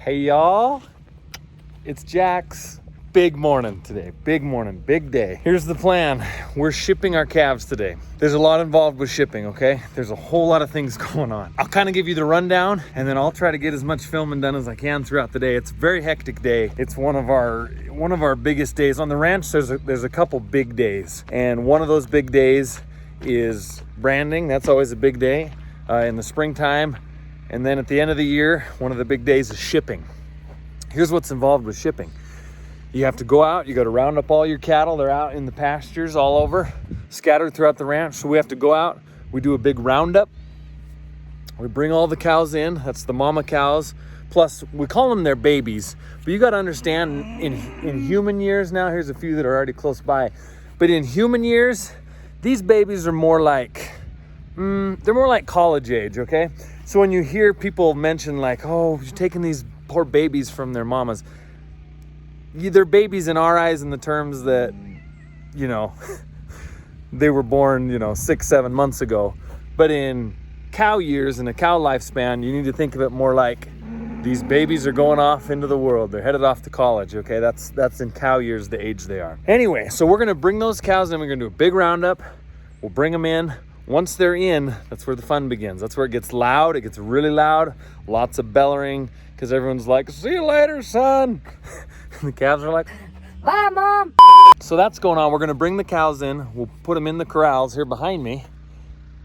Hey y'all, it's Jack's. Big morning today, big morning, big day. Here's the plan. We're shipping our calves today. There's a lot involved with shipping, okay? There's a whole lot of things going on. I'll kind of give you the rundown and then I'll try to get as much filming done as I can throughout the day. It's a very hectic day. It's one of our biggest days. On the ranch, there's a couple big days. And one of those big days is branding. That's always a big day in the springtime. And then at the end of the year, one of the big days is shipping. Here's what's involved with shipping. You have to go out, you got to round up all your cattle. They're out in the pastures all over, scattered throughout the ranch. So we have to go out, we do a big roundup. We bring all the cows in, that's the mama cows. Plus, we call them their babies. But you got to understand, in human years now, here's a few that are already close by. But in human years, these babies are more like, they're more like college age, okay? So when you hear people mention like, oh, you're taking these poor babies from their mamas. They're babies in our eyes in the terms that, you know, they were born, 6-7 months ago. But in cow years, in a cow lifespan, you need to think of it more like these babies are going off into the world. They're headed off to college, okay? That's in cow years, the age they are. Anyway, so we're gonna bring those cows in. We're gonna do a big roundup. We'll bring them in. Once they're in, that's where the fun begins. That's where it gets loud. It gets really loud. Lots of bellowing because everyone's like, see you later, son. And the calves are like, bye, Mom. So that's going on. We're going to bring the cows in. We'll put them in the corrals here behind me.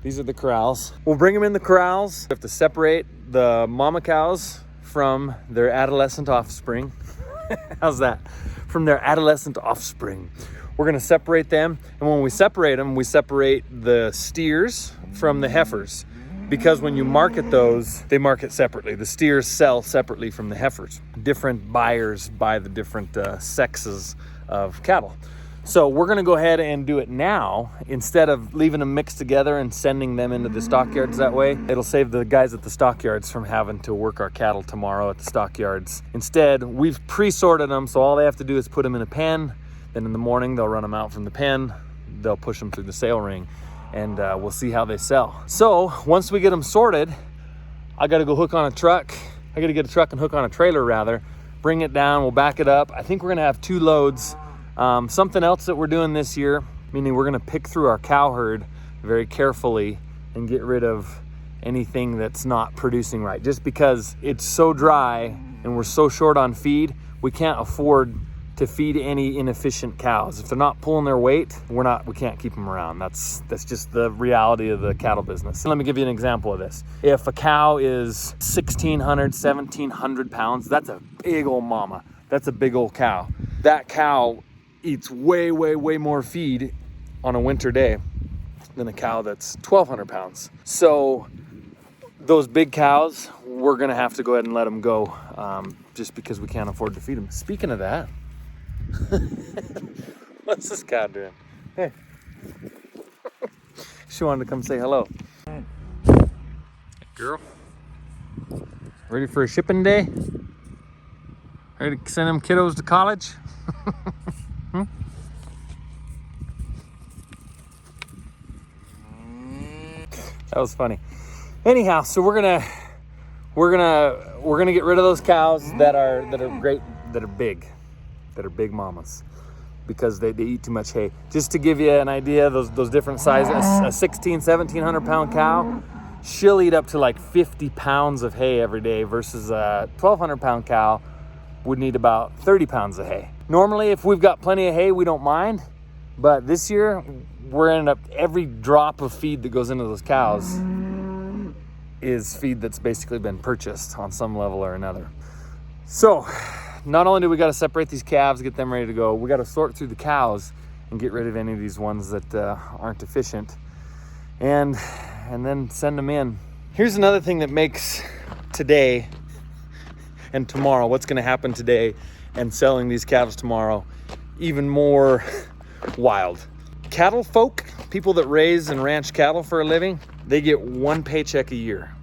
These are the corrals. We'll bring them in the corrals. We have to separate the mama cows from their adolescent offspring. How's that? From their adolescent offspring. We're gonna separate them, and when we separate them, we separate the steers from the heifers, because when you market those, they market separately. The steers sell separately from the heifers. Different buyers buy the different sexes of cattle. So we're gonna go ahead and do it now, instead of leaving them mixed together and sending them into the stockyards that way. It'll save the guys at the stockyards from having to work our cattle tomorrow at the stockyards. Instead, we've pre-sorted them, so all they have to do is put them in a pen. Then in the morning, they'll run them out from the pen. They'll push them through the sale ring, and we'll see how they sell. So once we get them sorted, I got to go hook on a truck. I got to get a truck and hook on a trailer rather, bring it down. We'll back it up. I think we're going to have 2 loads. Something else that we're doing this year, meaning we're going to pick through our cow herd very carefully and get rid of anything that's not producing right. Just because it's so dry and we're so short on feed, we can't afford to feed any inefficient cows. If they're not pulling their weight, we can't keep them around. That's just the reality of the cattle business. Let me give you an example of this. If a cow is 1,600, 1,700 pounds, that's a big old mama. That's a big old cow. That cow eats way, way, way more feed on a winter day than a cow that's 1,200 pounds. So those big cows, we're gonna have to go ahead and let them go just because we can't afford to feed them. Speaking of that, what's this cow doing? Hey. She wanted to come say hello. Hey, girl. Ready for a shipping day? Ready to send them kiddos to college? That was funny. Anyhow, so we're gonna get rid of those cows that are great, that are big mamas, because they eat too much hay. Just to give you an idea, those different sizes, a 1,700 pound cow, she'll eat up to like 50 pounds of hay every day, versus a 1,200 pound cow would need about 30 pounds of hay. Normally, if we've got plenty of hay, we don't mind, but this year, we're ending up, every drop of feed that goes into those cows is feed that's basically been purchased on some level or another. So, not only do we got to separate these calves, get them ready to go, we got to sort through the cows and get rid of any of these ones that aren't efficient, and then send them in. Here's another thing that makes today and tomorrow, what's going to happen today and selling these calves tomorrow, even more wild. Cattle folk, people that raise and ranch cattle for a living, they get 1 paycheck a year.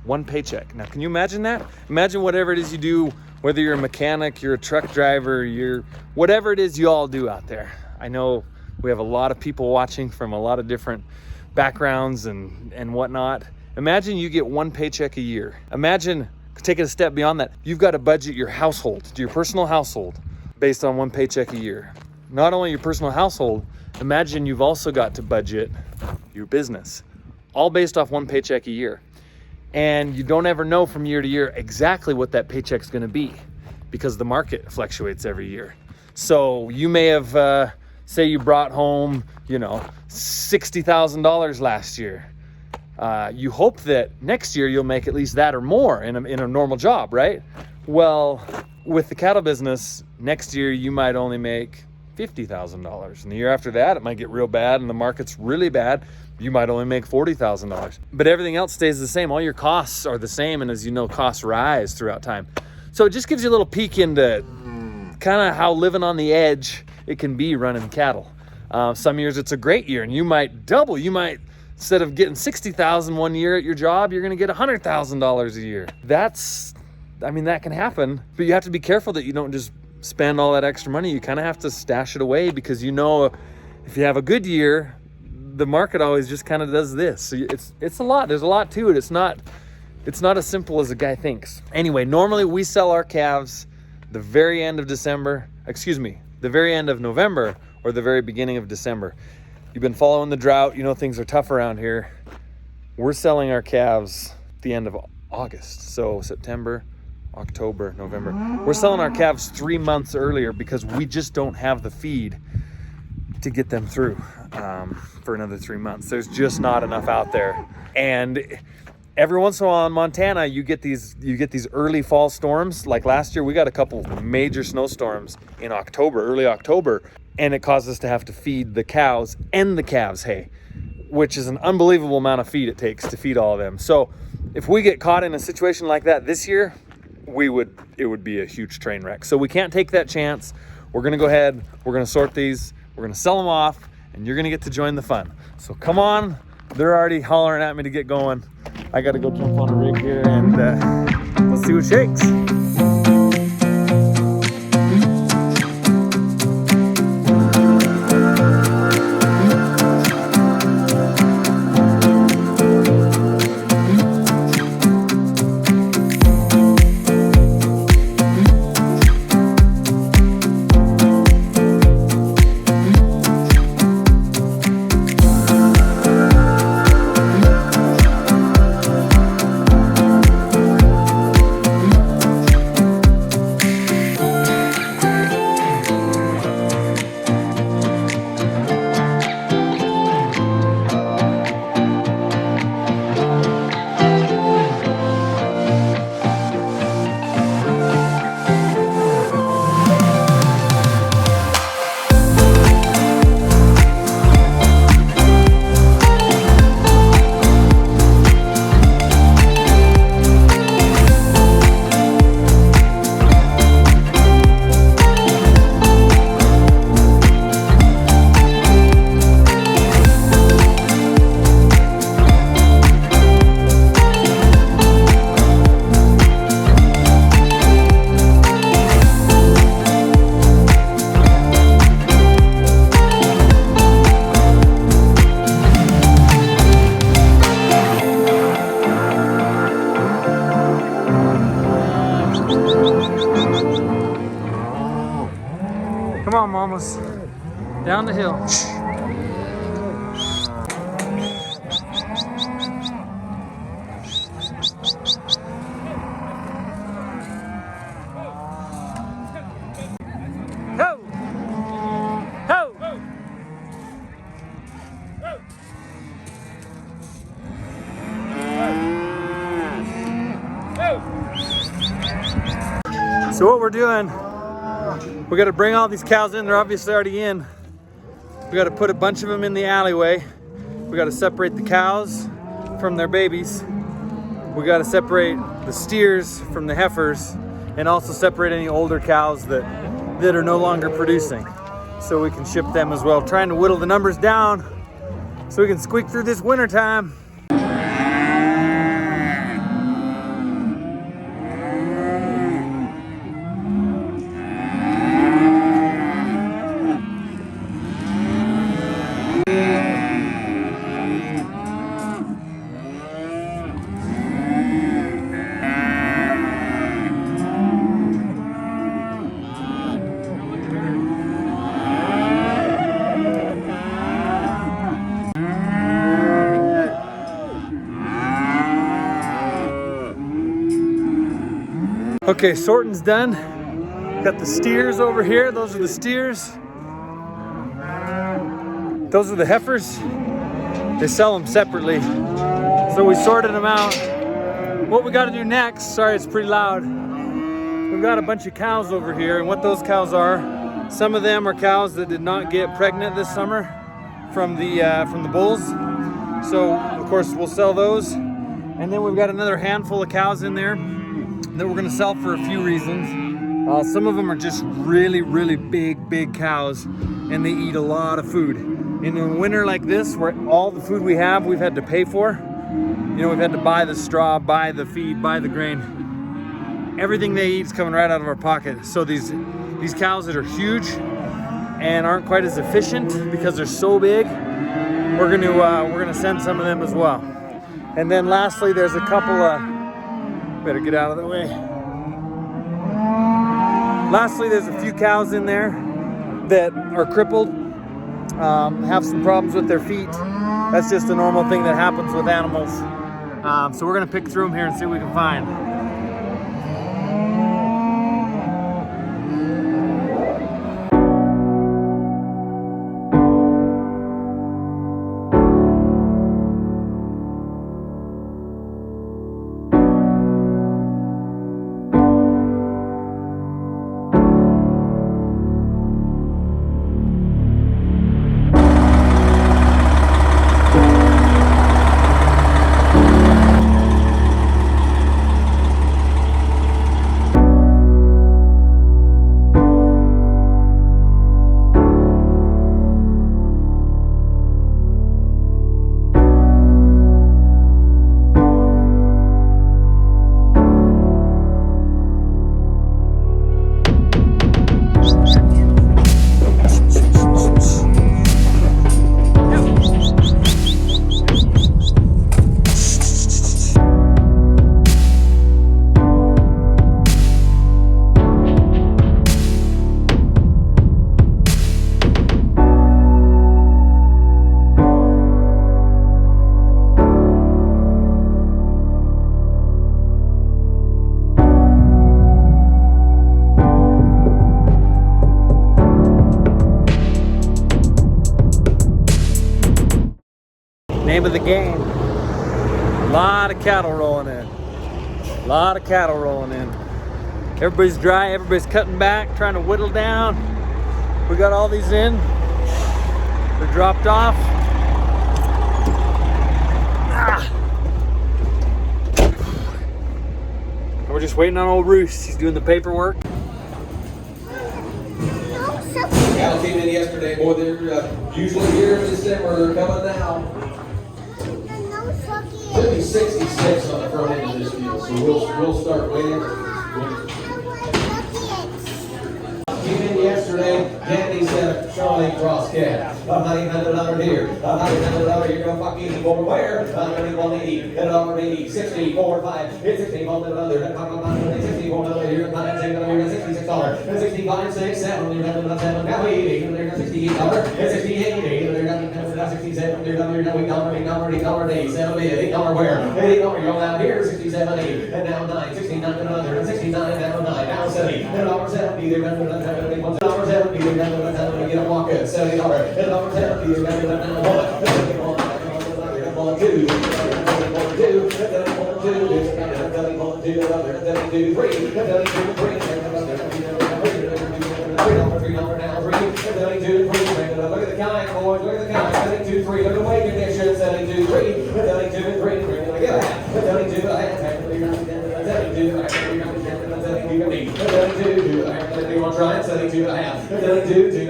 1 paycheck. Now, can you imagine that? Imagine whatever it is you do, whether you're a mechanic, you're a truck driver, you're whatever it is you all do out there. I know we have a lot of people watching from a lot of different backgrounds and whatnot. Imagine you get 1 paycheck a year. Imagine take it a step beyond that. You've got to budget your household, your personal household, based on one paycheck a year. Not only your personal household, imagine you've also got to budget your business, all based off one paycheck a year. And you don't ever know from year to year exactly what that paycheck's going to be because the market fluctuates every year. So you may have, say you brought home, $60,000 last year. You hope that next year you'll make at least that or more in a normal job, right? Well, with the cattle business, next year you might only make $50,000. And the year after that, it might get real bad and the market's really bad. You might only make $40,000. But everything else stays the same. All your costs are the same. And as you know, costs rise throughout time. So it just gives you a little peek into kind of how living on the edge it can be running cattle. Some years it's a great year and you might double. You might, instead of getting $60,000 one year at your job, you're going to get $100,000 a year. That can happen, but you have to be careful that you don't just spend all that extra money. You kind of have to stash it away because if you have a good year, the market always just kind of does this. So it's a lot. There's a lot to it. It's not as simple as a guy thinks. Anyway, normally we sell our calves the very end of November or the very beginning of December. You've been following the drought. Things are tough around here. We're selling our calves at the end of August. So September, October, November. We're selling our calves 3 months earlier because we just don't have the feed to get them through for another 3 months. There's just not enough out there. And every once in a while in Montana, you get these early fall storms. Like last year, we got a couple major snowstorms in early October, and it caused us to have to feed the cows and the calves hay, which is an unbelievable amount of feed it takes to feed all of them. So if we get caught in a situation like that this year, it would be a huge train wreck. So we can't take that chance. We're gonna go ahead, we're gonna sort these, we're gonna sell them off, and you're gonna get to join the fun. So come on, they're already hollering at me to get going. I gotta go jump on a rig here and let's see what shakes. Come on, mamas. Down the hill. Ho! Ho! So what we're doing, we got to bring all these cows in. They're obviously already in. We got to put a bunch of them in the alleyway. We got to separate the cows from their babies. We got to separate the steers from the heifers, and also separate any older cows that are no longer producing, so we can ship them as well. Trying to whittle the numbers down so we can squeak through this winter time. Okay, sorting's done. Got the steers over here. Those are the steers. Those are the heifers. They sell them separately. So we sorted them out. What we got to do next, sorry it's pretty loud. We've got a bunch of cows over here, and what those cows are, some of them are cows that did not get pregnant this summer from the bulls. So of course we'll sell those. And then we've got another handful of cows in there that we're gonna sell for a few reasons. Some of them are just really, really big cows, and they eat a lot of food. In a winter like this, where all the food we have, we've had to pay for. You know, we've had to buy the straw, buy the feed, buy the grain. Everything they eat is coming right out of our pocket. So these cows that are huge and aren't quite as efficient because they're so big, we're gonna send some of them as well. And then lastly, there's a couple of, better get out of the way. Lastly, there's a few cows in there that are crippled, have some problems with their feet. That's just a normal thing that happens with animals. So we're gonna pick through them here and see what we can find. Name of the game. A lot of cattle rolling in. A lot of cattle rolling in. Everybody's dry, everybody's cutting back, trying to whittle down. We got all these in. They're dropped off. And we're just waiting on old Roos. He's doing the paperwork. Cattle came in yesterday, boy, they're usually here in December, they're coming now. Should be 66 on the front end of this field, so we'll start waiting. Came in yesterday, Candy said, Charlie Cross Cat. $100 here, $100 you're gonna fuck easy for where? $180, $180, 60, 4, 5, it's 60, $100, 64, you're $66, 65, 6, 7, you're $7, now 80, you're $68, it's 68, you're $67, you're $8 where? $80, you're going out here, 67, 8, and now 9, 69, another, 69, now 9, now 70, $70, they're going to $70, they're going to get a walk in, $70, $70, you're going to Look at the kind, boys. Look at the kind. 72, 3. Look at the weight condition. 72, 3. 72, 3. Look at that. 72, 72, you want to try it? 72 and a half. 72, 2.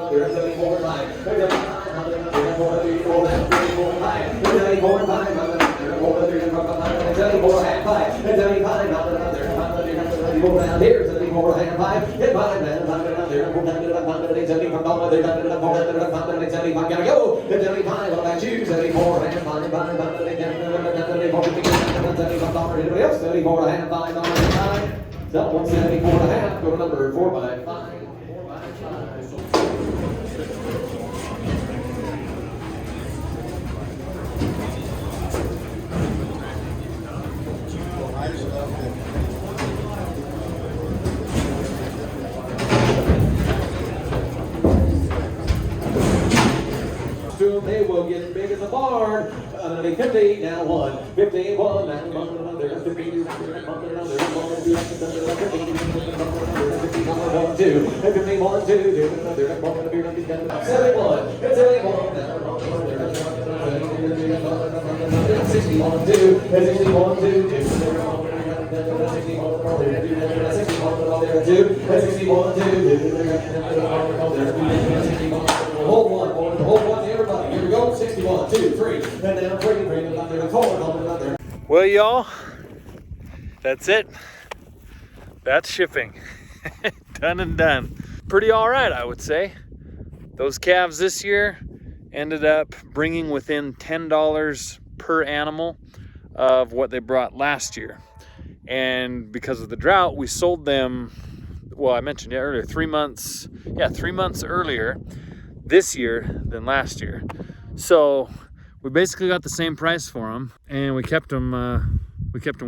74, 5. 74 and a half, go to number 4 by 5. in the barn. Underneath 50, now 1. 50, 1, now another. 50, 50, 1, 2. 50, 1, 2, another. 71, 71, now 61, 2, 61, 2, Hold one, everybody. Here we go. 61, 2, 3, and then 3, another, 4, another. Well, y'all, that's it. That's shipping. Done and done. Pretty all right, I would say. Those calves this year ended up bringing within $10 per animal of what they brought last year. And because of the drought, we sold them, well, I mentioned it earlier, 3 months earlier this year than last year. So we basically got the same price for them, and we kept them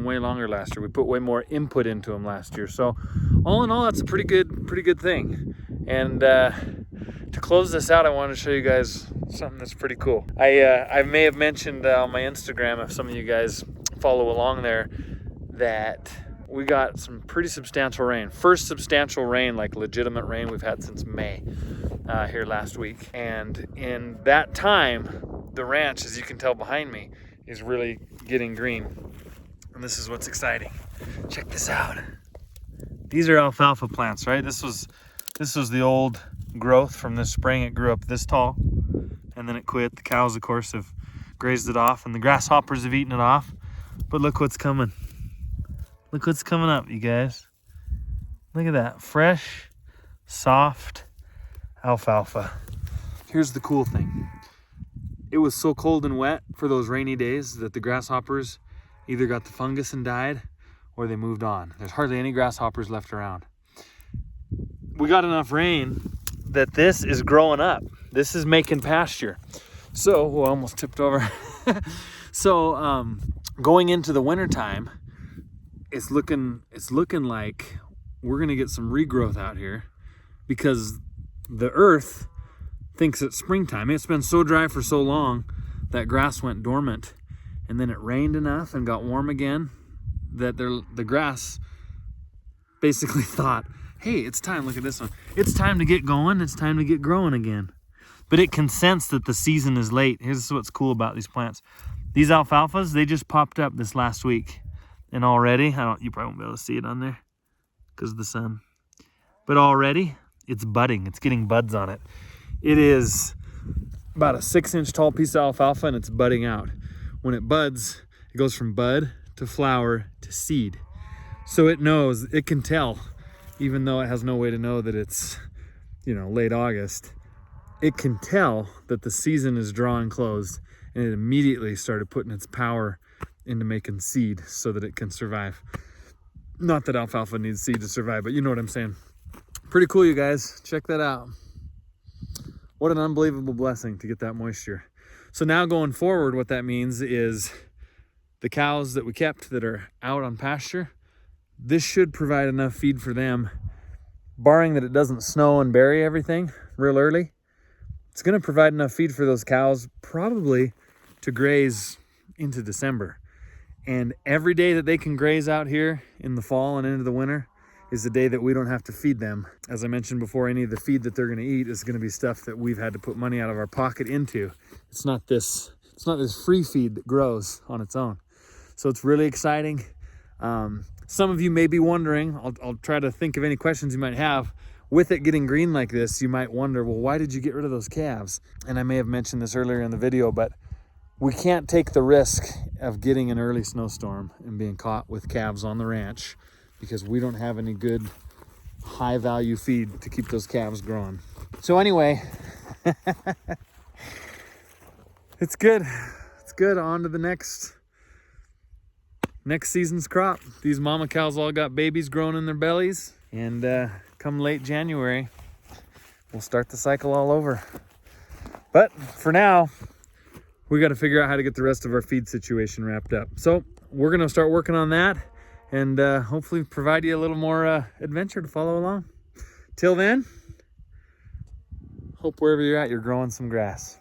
way longer last year. We put way more input into them last year. So all in all, that's a pretty good thing. And to close this out, I want to show you guys something that's pretty cool. I may have mentioned on my Instagram, if some of you guys follow along there, that we got some pretty substantial rain. First substantial rain, like legitimate rain, we've had since May here last week. And in that time, the ranch, as you can tell behind me, is really getting green. And this is what's exciting. Check this out. These are alfalfa plants, right? This was the old growth from this spring. It grew up this tall, and then it quit. The cows, of course, have grazed it off, and the grasshoppers have eaten it off. But look what's coming. Look what's coming up, you guys. Look at that. Fresh, soft alfalfa. Here's the cool thing. It was so cold and wet for those rainy days that the grasshoppers either got the fungus and died, or they moved on. There's hardly any grasshoppers left around. We got enough rain that this is growing up. This is making pasture. So, I almost tipped over. So, going into the winter time, it's looking like we're gonna get some regrowth out here, because the earth thinks it's springtime. It's been so dry for so long that grass went dormant, and then it rained enough and got warm again that the grass basically thought, hey, it's time. Look at this one. It's time to get going. It's time to get growing again. But it can sense that the season is late. Here's what's cool about these plants. These alfalfas, they just popped up this last week. And already, you probably won't be able to see it on there because of the sun. But already, it's budding. It's getting buds on it. It is about a 6-inch tall piece of alfalfa, and it's budding out. When it buds, it goes from bud to flower to seed. So it knows, it can tell, even though it has no way to know that it's, late August. It can tell that the season is drawing close, and it immediately started putting its power into making seed so that it can survive. Not that alfalfa needs seed to survive, but you know what I'm saying. Pretty cool, you guys. Check that out. What an unbelievable blessing to get that moisture. So now going forward, what that means is the cows that we kept that are out on pasture, this should provide enough feed for them, barring that it doesn't snow and bury everything real early. It's going to provide enough feed for those cows probably to graze into December. And every day that they can graze out here in the fall and into the winter is the day that we don't have to feed them. As I mentioned before, any of the feed that they're going to eat is going to be stuff that we've had to put money out of our pocket into. It's not this free feed that grows on its own. So it's really exciting. Some of you may be wondering, I'll try to think of any questions you might have. With it getting green like this, you might wonder, well, why did you get rid of those calves? And I may have mentioned this earlier in the video, but we can't take the risk of getting an early snowstorm and being caught with calves on the ranch, because we don't have any good high value feed to keep those calves growing. So anyway, it's good. It's good. On to the next season's crop. These mama cows all got babies growing in their bellies, and come late January, we'll start the cycle all over. But for now, we got to figure out how to get the rest of our feed situation wrapped up. So we're going to start working on that, and hopefully provide you a little more adventure to follow along. Till then, hope wherever you're at, you're growing some grass.